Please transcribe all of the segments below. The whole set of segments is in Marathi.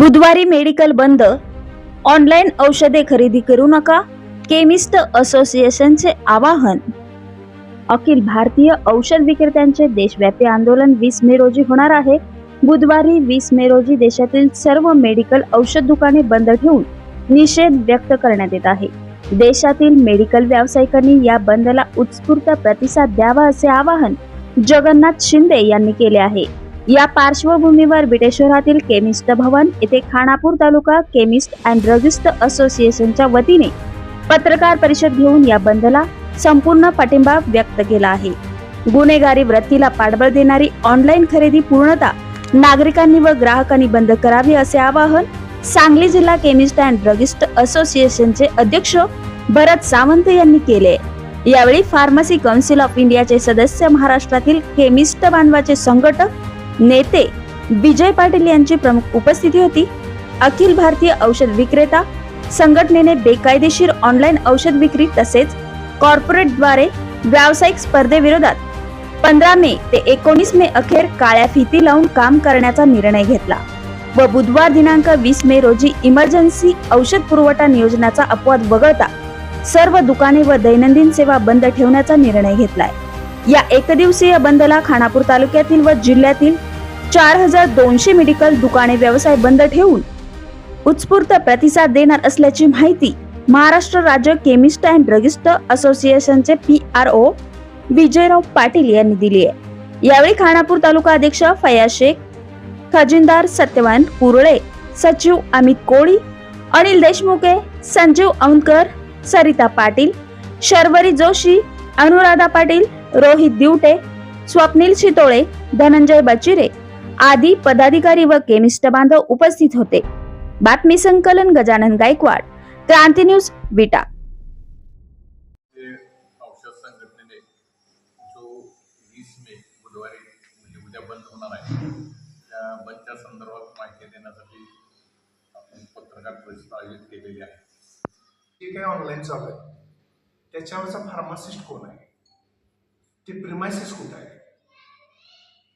बुधवारी मेडिकल बंद, ऑनलाईन औषधे खरेदी करू नका, केमिस्ट असोसिएशनचे आवाहन. अखिल भारतीय औषध विक्रेत्यांचे देशव्यापी आंदोलन 20 मे रोजी होणार आहे. बुधवारी 20 मे रोजी देशातील सर्व मेडिकल औषध दुकाने बंद ठेवून निषेध व्यक्त करण्यात येत आहे. देशातील मेडिकल व्यावसायिकांनी या बंदला उत्स्फूर्त प्रतिसाद द्यावा असे आवाहन जगन्नाथ शिंदे यांनी केले आहे. या पार्श्वभूमीवर बीटे शहरातील केमिस्ट भवन येथे खानापूर तालुका केमिस्ट अँड ड्रगिस्ट असोसिएशनच्या वतीने पत्रकार परिषद घेऊन या बंदला संपूर्ण पाठिंबा व्यक्त केला आहे. गुन्हेगारी वृत्तीला पाठबळ देणारी ऑनलाईन खरेदी पूर्णतः नागरिकांनी व ग्राहकांनी बंद करावी असे आवाहन सांगली जिल्हा केमिस्ट अँड ड्रगिस्ट असोसिएशनचे अध्यक्ष भरत सावंत यांनी केले. यावेळी फार्मसी काउन्सिल ऑफ इंडियाचे सदस्य, महाराष्ट्रातील केमिस्ट बांधवाचे संघटक नेते विजय पाटील यांची प्रमुख उपस्थिती होती. अखिल भारतीय औषध विक्रेता संघटनेने बेकायदेशीर ऑनलाईन औषध विक्री तसेच कॉर्पोरेटद्वारे व्यावसायिक स्पर्धेविरोधात 15 मे ते 19 मे अखेर काळ्या फिती लावून काम करण्याचा निर्णय घेतला व बुधवार दिनांक 20 मे रोजी इमर्जन्सी औषध पुरवठा नियोजनाचा अपवाद वगळता सर्व दुकाने व दैनंदिन सेवा बंद ठेवण्याचा निर्णय घेतलाय. या एकदिवसीय बंदला खानापूर तालुक्यातील व जिल्ह्यातील 4200 मेडिकल दुकाने व्यवसाय बंद ठेवून उत्स्फूर्त प्रतिसाद देणार असल्याची माहिती महाराष्ट्र राज्य केमिस्ट अँड ड्रगिस्ट असोसिएशनचे PRO विजयराव पाटील यांनी दिली आहे. यावेळी खानापूर तालुका अध्यक्ष फयाज शेख, खजिनदार सत्यवान कुरळे, सचिव अमित कोळी, अनिल देशमुखे, संजीव औंधकर, सरिता पाटील, शर्वरी जोशी, अनुराधा पाटील, रोहित दिवटे, स्वप्नील शितोळे, धनंजय बचिरे आदी पदाधिकारी व केमिस्ट बांधव उपस्थित होते. बातमी संकलन गजानन गायकवाड, क्रांती न्यूज, विटा. औषध संघटनेने जो 20 मे बुधवारी म्हणजे उद्या बंद होणार आहे, त्या बंदच्या संदर्भात माहिती देण्यासाठी आपण पत्रकार परिषद आयोजित केलेली आहे. जे काही ऑनलाईन चालू आहे त्याच्यावरचा फार्मासिस्ट कोण आहे, ते प्रिमायसिस कुठं आहे,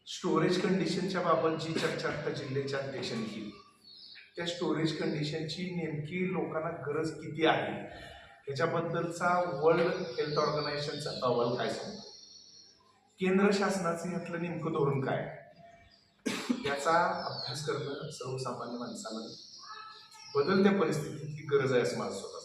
स्टोरेज कंडिशनच्या बाबत जी चर्चा आता जिल्ह्याच्या अध्यक्षांनी केली, त्या स्टोरेज कंडिशनची नेमकी लोकांना गरज किती आहे ह्याच्याबद्दलचा वर्ल्ड हेल्थ ऑर्गनायझेशनचा अहवाल काय सांगतो, केंद्र शासनाचं यातलं नेमकं धोरण काय, याचा अभ्यास करणं सर्वसामान्य माणसाला बदलत्या परिस्थितीची गरज आहे असं मला स्वतः